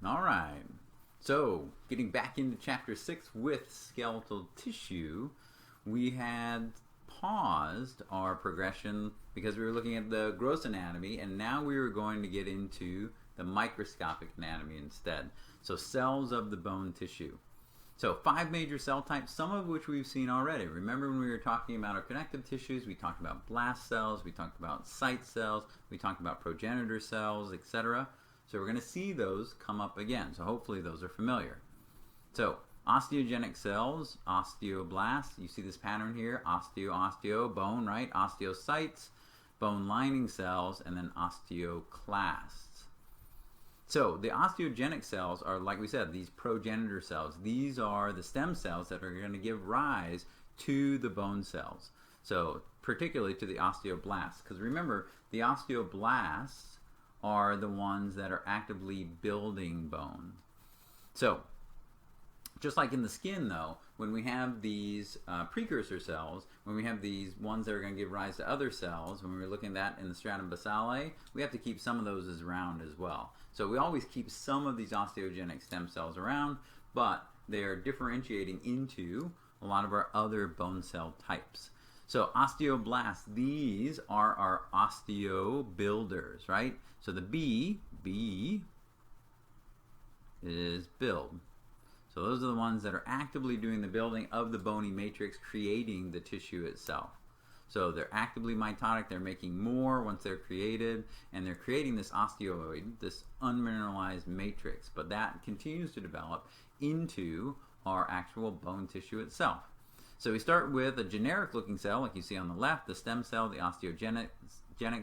All right. So, getting back into chapter 6 with skeletal tissue, we had paused our progression because we were looking at the gross anatomy, and now we were going to get into the microscopic anatomy instead. So, cells of the bone tissue. So, 5 major cell types, some of which we've seen already. Remember when we were talking about our connective tissues, we talked about blast cells, we talked about site cells, we talked about progenitor cells, etc. So we're going to see those come up again. So hopefully those are familiar. So osteogenic cells, osteoblasts. You see this pattern here, osteo, bone, right? Osteocytes, bone lining cells, and then osteoclasts. So the osteogenic cells are, like we said, these progenitor cells. These are the stem cells that are going to give rise to the bone cells. So particularly to the osteoblasts. Because remember, the osteoblasts are the ones that are actively building bone. So, just like in the skin though, when we have these precursor cells, when we have these ones that are going to give rise to other cells, when we're looking at that in the stratum basale, we have to keep some of those as around as well. So we always keep some of these osteogenic stem cells around, but they are differentiating into a lot of our other bone cell types. So osteoblasts, these are our osteo builders, right? So the B is build. So those are the ones that are actively doing the building of the bony matrix, creating the tissue itself. So they're actively mitotic, they're making more once they're created, and they're creating this osteoid, this unmineralized matrix. But that continues to develop into our actual bone tissue itself. So we start with a generic looking cell, like you see on the left, the stem cell, the osteogenic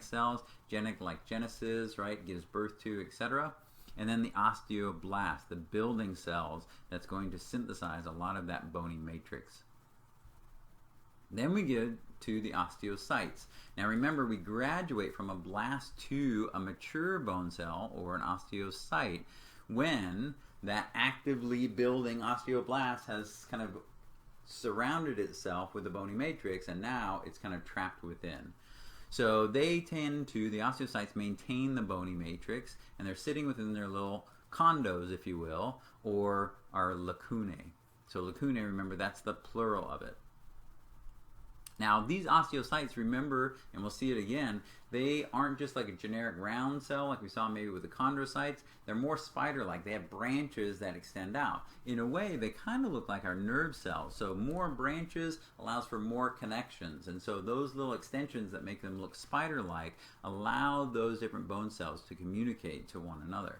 cells, genic like genesis, right, gives birth to, etc. And then the osteoblast, the building cells that's going to synthesize a lot of that bony matrix. Then we get to the osteocytes. Now remember, we graduate from a blast to a mature bone cell or an osteocyte when that actively building osteoblast has kind of surrounded itself with the bony matrix, and now it's kind of trapped within. So they tend to, the osteocytes maintain the bony matrix, and they're sitting within their little condos, if you will, or our lacunae. So lacunae, remember, that's the plural of it. Now these osteocytes, remember, and we'll see it again, they aren't just like a generic round cell like we saw maybe with the chondrocytes. They're more spider-like. They have branches that extend out. In a way, they kind of look like our nerve cells. So more branches allows for more connections. And so those little extensions that make them look spider-like allow those different bone cells to communicate to one another.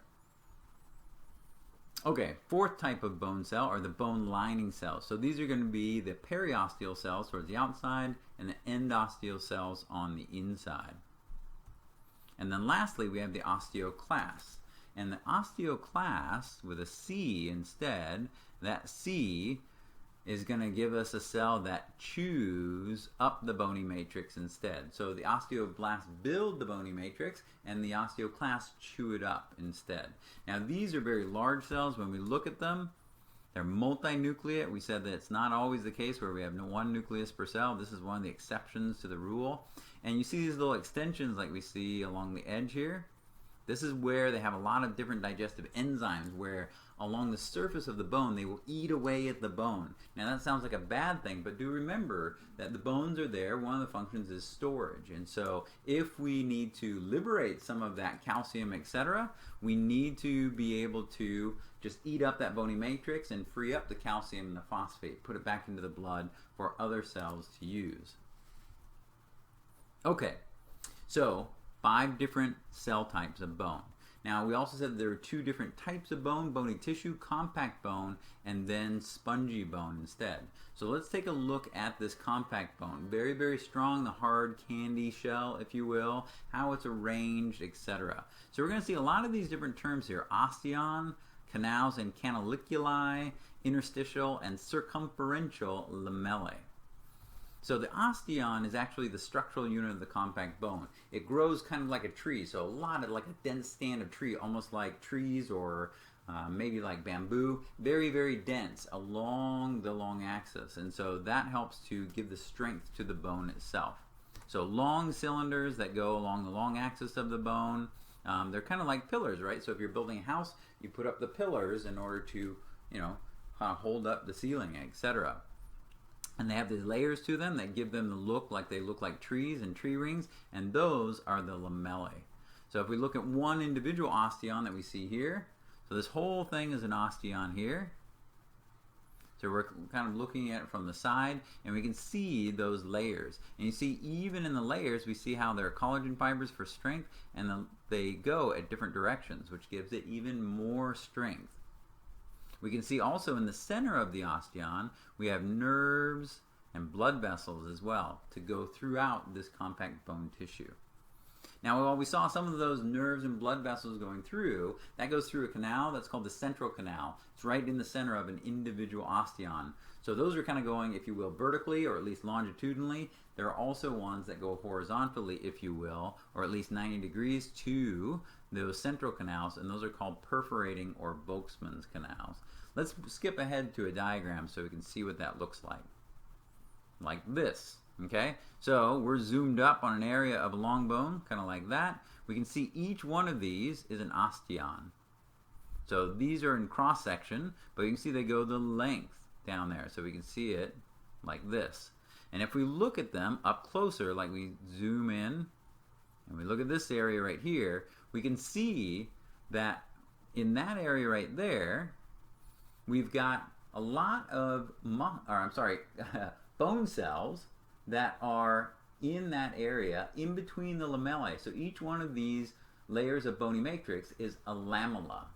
Okay, fourth type of bone cell are the bone lining cells. So these are going to be the periosteal cells towards the outside and the endosteal cells on the inside. And then lastly, we have the osteoclasts. And the osteoclast with a C instead, that C is going to give us a cell that chews up the bony matrix instead. So the osteoblasts build the bony matrix and the osteoclasts chew it up instead. Now these are very large cells. When we look at them, they're multinucleate. We said that it's not always the case where we have one nucleus per cell. This is one of the exceptions to the rule. And you see these little extensions like we see along the edge here. This is where they have a lot of different digestive enzymes where along the surface of the bone they will eat away at the bone. Now that sounds like a bad thing, but do remember that the bones are there. One of the functions is storage. And so if we need to liberate some of that calcium, etc., we need to be able to just eat up that bony matrix and free up the calcium and the phosphate, put it back into the blood for other cells to use. Okay, so 5 different cell types of bone. Now, we also said there are 2 different types of bone, bony tissue, compact bone, and then spongy bone instead. So let's take a look at this compact bone. Very, very strong, the hard candy shell, if you will, how it's arranged, etc. So we're going to see a lot of these different terms here. Osteon, canals and canaliculi, interstitial, and circumferential lamellae. So the osteon is actually the structural unit of the compact bone. It grows kind of like a tree, so a lot of like a dense stand of tree, almost like trees or maybe like bamboo. Very, very dense along the long axis, and so that helps to give the strength to the bone itself. So long cylinders that go along the long axis of the bone, They're kind of like pillars, right? So if you're building a house, you put up the pillars in order to, hold up the ceiling, etc. And they have these layers to them that give them the look like they look like trees and tree rings, and those are the lamellae. So if we look at one individual osteon that we see here, so this whole thing is an osteon here. So we're kind of looking at it from the side, and we can see those layers. And you see, even in the layers, we see how there are collagen fibers for strength, and they go at different directions, which gives it even more strength. We can see also in the center of the osteon, we have nerves and blood vessels as well to go throughout this compact bone tissue. Now, while we saw some of those nerves and blood vessels going through, that goes through a canal that's called the central canal. It's right in the center of an individual osteon. So those are kind of going, if you will, vertically or at least longitudinally. There are also ones that go horizontally, if you will, or at least 90 degrees to those central canals, and those are called perforating or Volkmann's canals. Let's skip ahead to a diagram so we can see what that looks like this. Okay, so we're zoomed up on an area of a long bone, kind of like that. We can see each one of these is an osteon. So these are in cross section, but you can see they go the length down there. So we can see it like this. And if we look at them up closer, like we zoom in, and we look at this area right here, we can see that in that area right there, we've got a lot of bone cells that are in that area in between the lamellae. So each one of these layers of bony matrix is a lamella.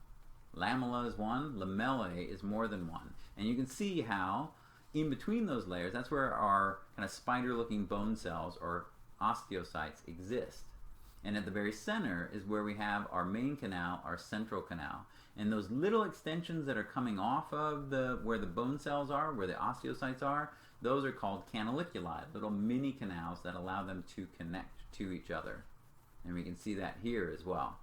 Lamella is one, lamellae is more than one. And you can see how in between those layers, that's where our kind of spider-looking bone cells or osteocytes exist. And at the very center is where we have our main canal, our central canal. And those little extensions that are coming off of where the bone cells are, where the osteocytes are, those are called canaliculi, little mini canals that allow them to connect to each other. And we can see that here as well.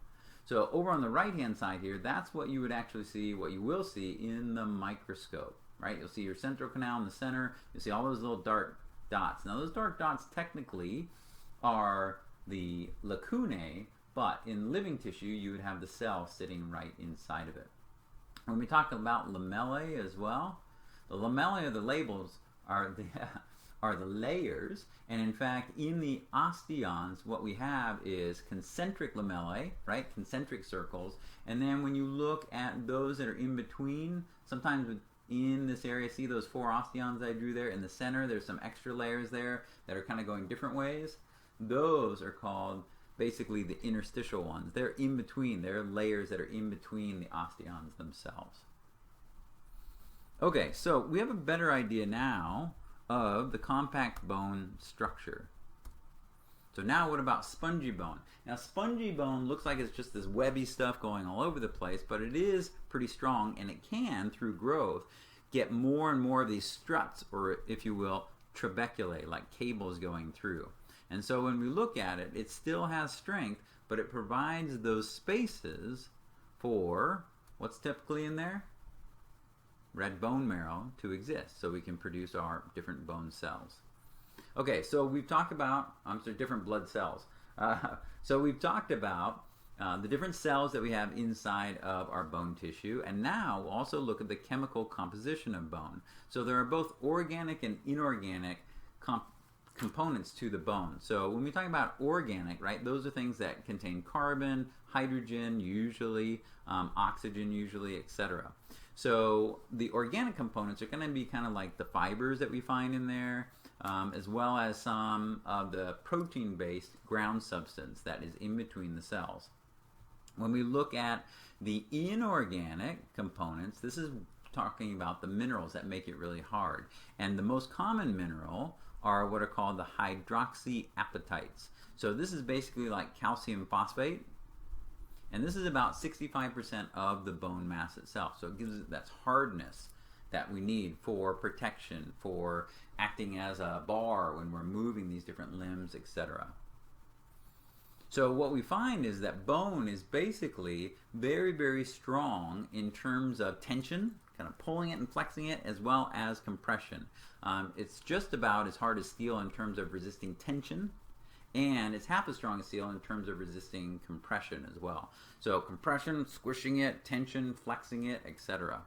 So over on the right-hand side here, that's what you would actually see, what you will see in the microscope, right? You'll see your central canal in the center. You'll see all those little dark dots. Now those dark dots technically are the lacunae, but in living tissue, you would have the cell sitting right inside of it. When we talk about lamellae as well, the lamellae are the labels, are the layers, and in fact in the osteons what we have is concentric lamellae, right, concentric circles, and then when you look at those that are in between, sometimes in this area, see those 4 osteons I drew there in the center, there's some extra layers there that are kind of going different ways. Those are called basically the interstitial ones. They're in between, they're layers that are in between the osteons themselves. Okay, so we have a better idea now of the compact bone structure. So now what about spongy bone? Now spongy bone looks like it's just this webby stuff going all over the place, but it is pretty strong, and it can, through growth, get more and more of these struts, or if you will, trabeculae, like cables going through. And so when we look at it, it still has strength, but it provides those spaces for what's typically in there? Red bone marrow to exist, so we can produce our different bone cells. Okay, so we've talked about, different blood cells. So we've talked about the different cells that we have inside of our bone tissue, and now we'll also look at the chemical composition of bone. So there are both organic and inorganic components to the bone. So when we talk about organic, right, those are things that contain carbon, hydrogen usually, oxygen usually, etc. So the organic components are going to be kind of like the fibers that we find in there, as well as some of the protein-based ground substance that is in between the cells. When we look at the inorganic components, this is talking about the minerals that make it really hard. And the most common mineral are what are called the hydroxyapatites. So this is basically like calcium phosphate, and this is about 65% of the bone mass itself. So it gives it that hardness that we need for protection, for acting as a bar when we're moving these different limbs, etc. So what we find is that bone is basically very, very strong in terms of tension, kind of pulling it and flexing it, as well as compression. It's just about as hard as steel in terms of resisting tension, And it's half as strong as steel in terms of resisting compression as well. So compression, squishing it, tension, flexing it, etc.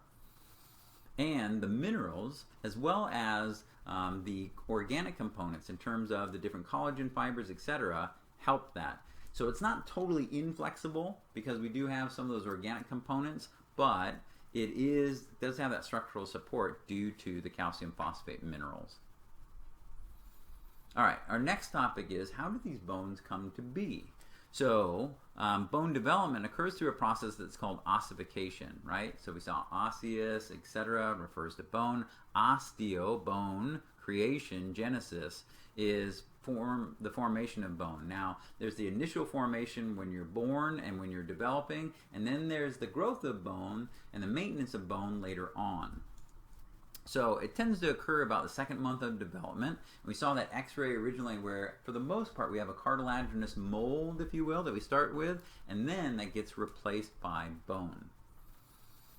And the minerals, as well as the organic components in terms of the different collagen fibers, etc., help that. So it's not totally inflexible because we do have some of those organic components, but it does have that structural support due to the calcium phosphate minerals. All right, our next topic is, how do these bones come to be? So bone development occurs through a process that's called ossification, right? So we saw osseous, etc., refers to bone. Osteo, bone, creation, genesis, is the formation of bone. Now, there's the initial formation when you're born and when you're developing, and then there's the growth of bone and the maintenance of bone later on. So it tends to occur about the second month of development. We saw that x-ray originally where, for the most part, we have a cartilaginous mold, if you will, that we start with, and then that gets replaced by bone.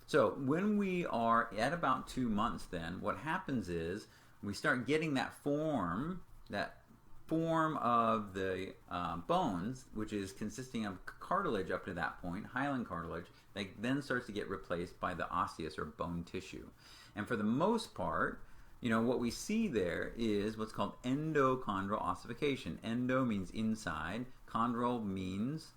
So when we are at about 2 months then, what happens is we start getting that form of the bones, which is consisting of cartilage up to that point, hyaline cartilage, that then starts to get replaced by the osseous or bone tissue. And for the most part, what we see there is what's called endochondral ossification. Endo means inside, chondral means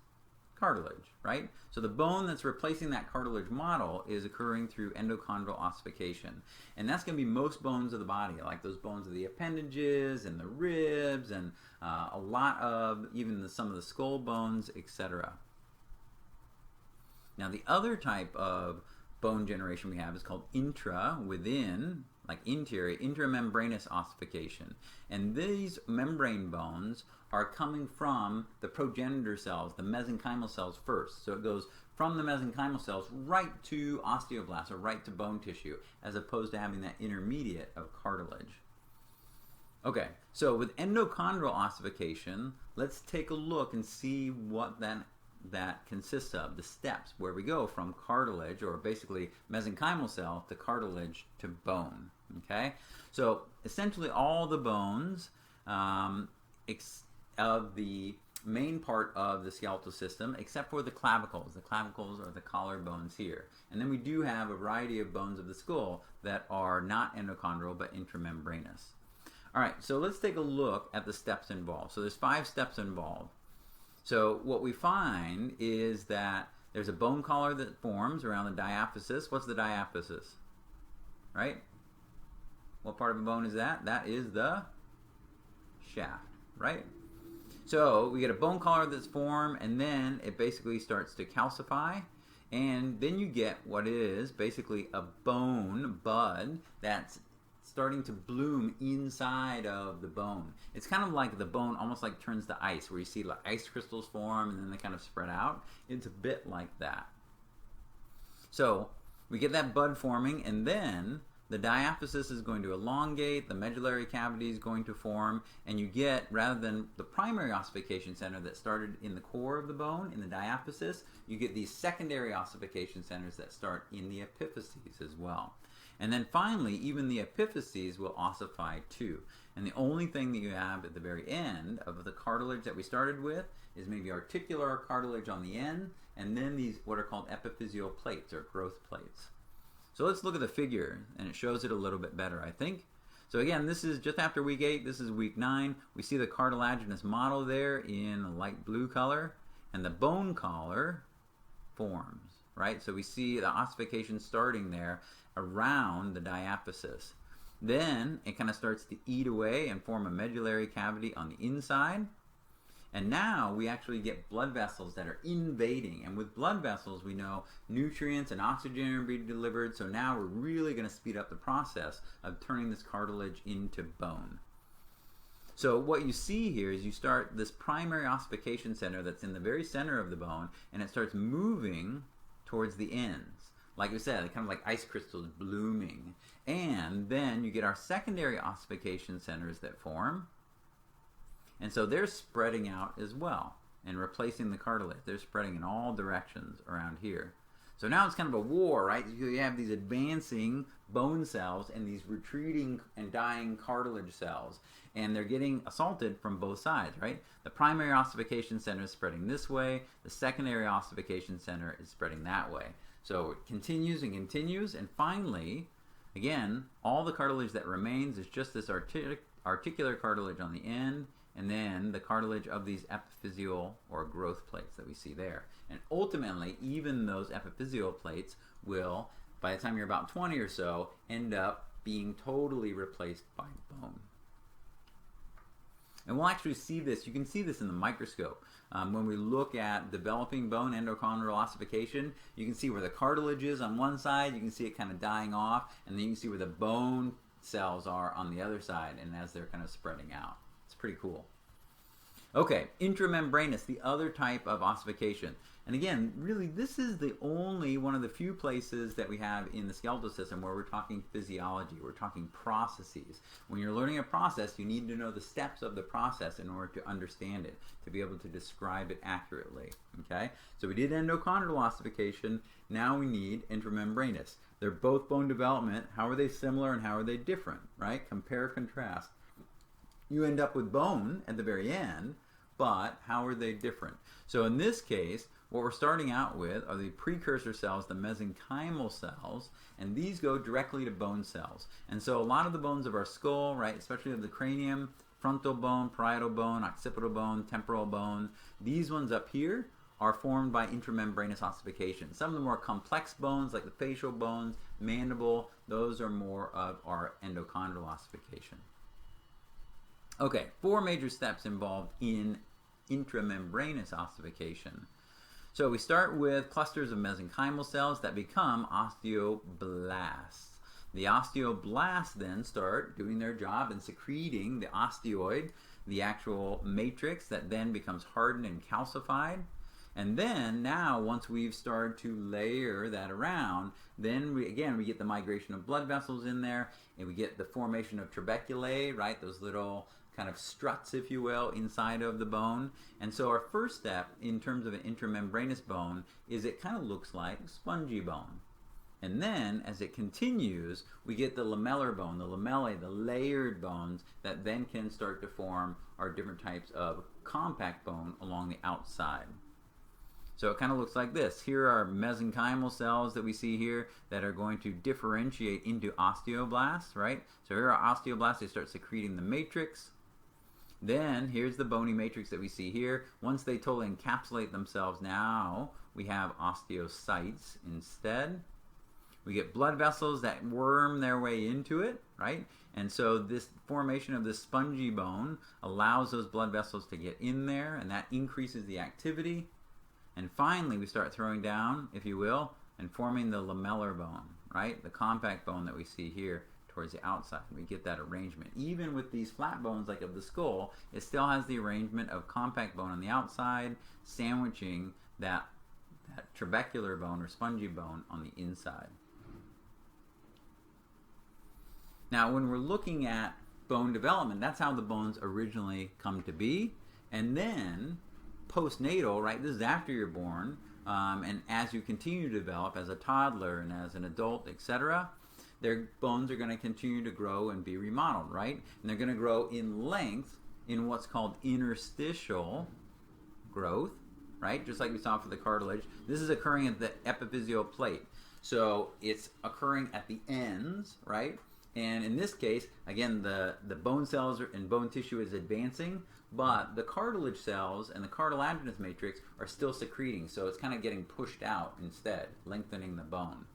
cartilage, right? So the bone that's replacing that cartilage model is occurring through endochondral ossification. And that's going to be most bones of the body, like those bones of the appendages and the ribs and a lot of even some of the skull bones, etc. Now the other type of bone generation we have is called within, like interior, intramembranous ossification. And these membrane bones are coming from the progenitor cells, the mesenchymal cells first. So it goes from the mesenchymal cells right to osteoblasts, or right to bone tissue, as opposed to having that intermediate of cartilage. Okay, so with endochondral ossification, let's take a look and see what that consists of, the steps where we go from cartilage, or basically mesenchymal cell, to cartilage to bone. Okay, so essentially all the bones of the main part of the skeletal system, except for the clavicles. The clavicles are the collarbones here. And then we do have a variety of bones of the skull that are not endochondral but intramembranous. All right, so let's take a look at the steps involved. So there's 5 steps involved. So what we find is that there's a bone collar that forms around the diaphysis. What's the diaphysis? Right? What part of the bone is that? That is the shaft, right? So we get a bone collar that's formed, and then it basically starts to calcify, and then you get what is basically a bone bud that's starting to bloom inside of the bone. It's kind of like the bone almost like turns to ice, where you see like ice crystals form and then they kind of spread out. It's a bit like that. So we get that bud forming, and then the diaphysis is going to elongate, the medullary cavity is going to form, and you get, rather than the primary ossification center that started in the core of the bone, in the diaphysis, you get these secondary ossification centers that start in the epiphyses as well. And then finally, even the epiphyses will ossify too. And the only thing that you have at the very end of the cartilage that we started with is maybe articular cartilage on the end, and then these what are called epiphyseal plates, or growth plates. So let's look at the figure, and it shows it a little bit better, I think. So again, this is just after week 8, this is week 9. We see the cartilaginous model there in a light blue color, and the bone collar forms, right? So we see the ossification starting there around the diaphysis. Then it kind of starts to eat away and form a medullary cavity on the inside. And now we actually get blood vessels that are invading. And with blood vessels, we know nutrients and oxygen are being delivered. So now we're really going to speed up the process of turning this cartilage into bone. So what you see here is you start this primary ossification center that's in the very center of the bone, and it starts moving towards the ends. Like we said, kind of like ice crystals blooming. And then you get our secondary ossification centers that form. And so they're spreading out as well and replacing the cartilage. They're spreading in all directions around here. So now it's kind of a war, right? You have these advancing bone cells and these retreating and dying cartilage cells, and they're getting assaulted from both sides, right? The primary ossification center is spreading this way, the secondary ossification center is spreading that way. So it continues and continues, and finally, again, all the cartilage that remains is just this articular cartilage on the end, and then the cartilage of these epiphyseal or growth plates that we see there. And ultimately, even those epiphyseal plates will, by the time you're about 20 or so, end up being totally replaced by bone. And we'll actually see this, you can see this in the microscope. When we look at developing bone, endochondral ossification, you can see where the cartilage is on one side, you can see it kind of dying off, and then you can see where the bone cells are on the other side, and as they're kind of spreading out. It's pretty cool. Okay, intramembranous, the other type of ossification. And again, really, this is the only one of the few places that we have in the skeletal system where we're talking physiology, we're talking processes. When you're learning a process, you need to know the steps of the process in order to understand it, to be able to describe it accurately. Okay, so we did endochondral ossification, now we need intramembranous. They're both bone development. How are they similar and how are they different, right? Compare, contrast. You end up with bone at the very end, but how are they different? So in this case, what we're starting out with are the precursor cells, the mesenchymal cells, and these go directly to bone cells. And so a lot of the bones of our skull, right, especially of the cranium, frontal bone, parietal bone, occipital bone, temporal bone, these ones up here are formed by intramembranous ossification. Some of the more complex bones, like the facial bones, mandible, those are more of our endochondral ossification. Okay, 4 major steps involved in intramembranous ossification. So we start with clusters of mesenchymal cells that become osteoblasts. The osteoblasts then start doing their job and secreting the osteoid, the actual matrix that then becomes hardened and calcified. And then now, once we've started to layer that around, then we get the migration of blood vessels in there, and we get the formation of trabeculae, right? Those little kind of struts, if you will, inside of the bone. And so our first step in terms of an intramembranous bone is it kind of looks like spongy bone. And then as it continues, we get the lamellar bone, the lamellae, the layered bones that then can start to form our different types of compact bone along the outside. So it kind of looks like this. Here are mesenchymal cells that we see here that are going to differentiate into osteoblasts, right? So here are osteoblasts, they start secreting the matrix. Then here's the bony matrix that we see here. Once they totally encapsulate themselves, now we have osteocytes instead. We get blood vessels that worm their way into it, right? And so this formation of this spongy bone allows those blood vessels to get in there, and that increases the activity. And finally, we start throwing down, if you will, and forming the lamellar bone, right? The compact bone that we see here towards the outside. We get that arrangement. Even with these flat bones like of the skull, it still has the arrangement of compact bone on the outside, sandwiching that trabecular bone or spongy bone on the inside. Now, when we're looking at bone development, that's how the bones originally come to be. And then postnatal, right, this is after you're born, and as you continue to develop as a toddler and as an adult, etc., their bones are going to continue to grow and be remodeled, right? And they're going to grow in length in what's called interstitial growth, right? Just like we saw for the cartilage. This is occurring at the epiphyseal plate. So it's occurring at the ends, right? And in this case, again, the bone cells and bone tissue is advancing, but the cartilage cells and the cartilaginous matrix are still secreting. So it's kind of getting pushed out instead, lengthening the bone.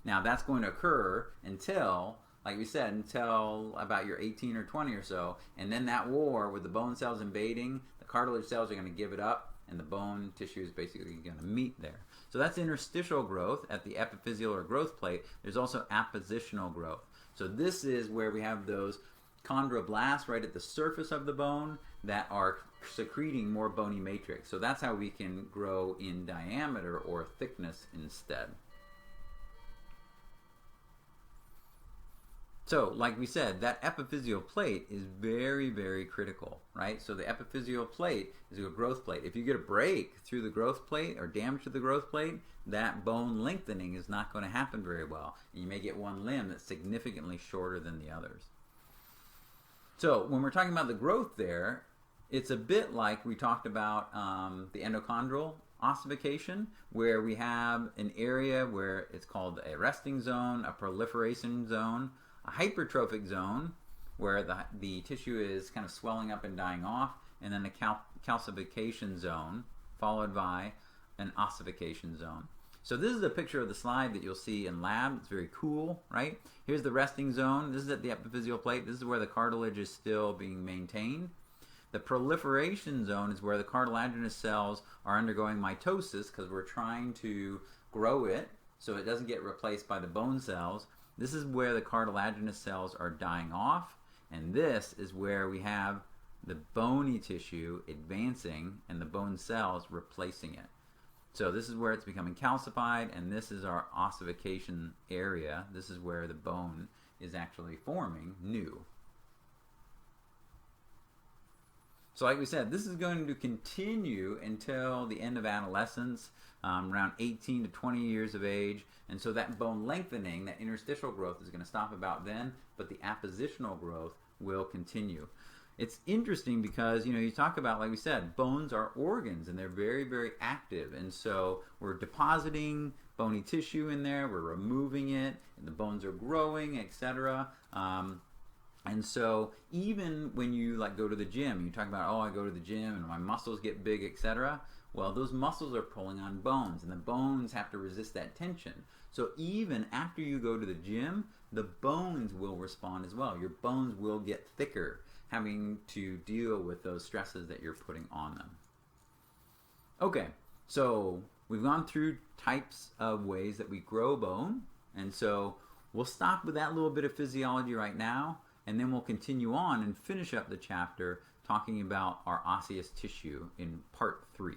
Now that's going to occur until, like we said, until about your 18 or 20 or so. And then that war with the bone cells invading, the cartilage cells are going to give it up, and the bone tissue is basically going to meet there. So that's interstitial growth at the epiphyseal or growth plate. There's also appositional growth. So this is where we have those chondroblasts right at the surface of the bone that are secreting more bony matrix. So that's how we can grow in diameter or thickness instead. So, like we said, that epiphyseal plate is very, very critical, right? So the epiphyseal plate is a growth plate. If you get a break through the growth plate or damage to the growth plate, that bone lengthening is not going to happen very well. You may get one limb that's significantly shorter than the others. So when we're talking about the growth there, it's a bit like we talked about the endochondral ossification, where we have an area where it's called a resting zone, a proliferation zone, a hypertrophic zone, where the tissue is kind of swelling up and dying off, and then a calcification zone, followed by an ossification zone. So this is a picture of the slide that you'll see in lab. It's very cool, right? Here's the resting zone. This is at the epiphyseal plate. This is where the cartilage is still being maintained. The proliferation zone is where the cartilaginous cells are undergoing mitosis because we're trying to grow it so it doesn't get replaced by the bone cells. This is where the cartilaginous cells are dying off, and this is where we have the bony tissue advancing and the bone cells replacing it. So this is where it's becoming calcified, and this is our ossification area. This is where the bone is actually forming new. So like we said, this is going to continue until the end of adolescence, around 18 to 20 years of age. And so that bone lengthening, that interstitial growth is going to stop about then, but the appositional growth will continue. It's interesting because, you talk about, like we said, bones are organs and they're very, very active. And so we're depositing bony tissue in there, we're removing it, and the bones are growing, etc. And so even when you go to the gym, you talk about, oh, I go to the gym and my muscles get big, etc. Well, those muscles are pulling on bones, and the bones have to resist that tension. So even after you go to the gym, the bones will respond as well. Your bones will get thicker, having to deal with those stresses that you're putting on them. Okay, so we've gone through types of ways that we grow bone, and so we'll stop with that little bit of physiology right now. And then we'll continue on and finish up the chapter talking about our osseous tissue in part 3.